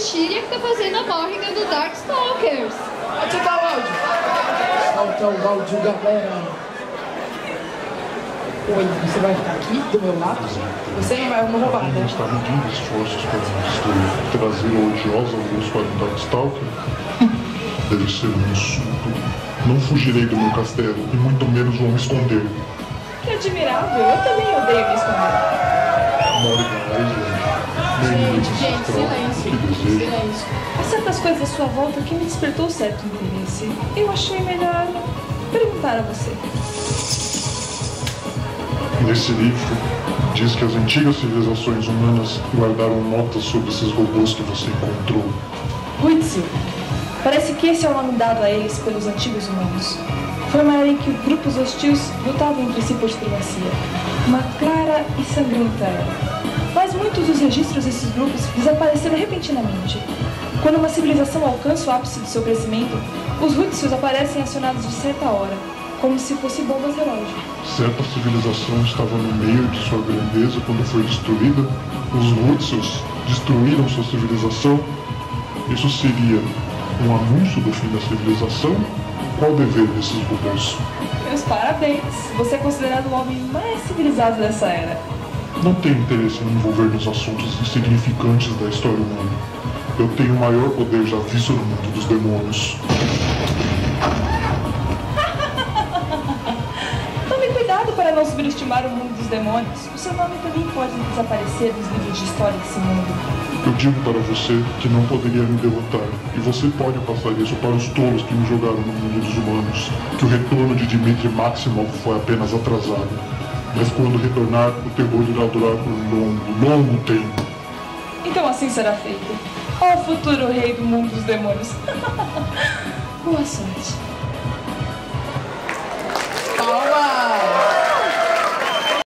Styria que tá fazendo a morriga do Darkstalkers. Pode soltar o áudio. Solta o áudio, galera. Oi, você vai ficar aqui do meu lado? Você não vai me roubar, né? Está medindo esforços para destruir, trazer a odiosa luz para o Darkstalker? Deve ser um insulto. Não fugirei do meu castelo e muito menos vou me esconder. Que admirável, eu também odeio me esconder. Silêncio. Há certas coisas à sua volta que me despertou certo interesse. Eu achei melhor perguntar a você. Nesse livro, diz que as antigas civilizações humanas guardaram notas sobre esses robôs que você encontrou. Huitsil. Parece que esse é o nome dado a eles pelos antigos humanos. Foi uma era em que grupos hostis lutavam entre si por supremacia. Uma clara e sangrenta era. Mas muitos dos registros desses grupos desapareceram repentinamente. Quando uma civilização alcança o ápice do seu crescimento, os Huitsils aparecem acionados de certa hora, como se fossem bombas relógio. Certa civilização estava no meio de sua grandeza quando foi destruída. Os Huitsils destruíram sua civilização. Isso seria um anúncio do fim da civilização? Qual o dever desses robôs? Meus parabéns! Você é considerado o homem mais civilizado dessa era. Não tenho interesse em me envolver nos assuntos insignificantes da história humana. Eu tenho o maior poder já visto no mundo dos demônios. Tome cuidado para não subestimar o mundo dos demônios. O seu nome também pode desaparecer dos livros de história desse mundo. Eu digo para você que não poderia me derrotar, e você pode passar isso para os tolos que me jogaram no mundo dos humanos, que o retorno de Dmitri Maximov foi apenas atrasado. Mas quando retornar, o terror irá durar por longo tempo. Então assim será feito. Ó futuro rei do mundo dos demônios. Boa sorte.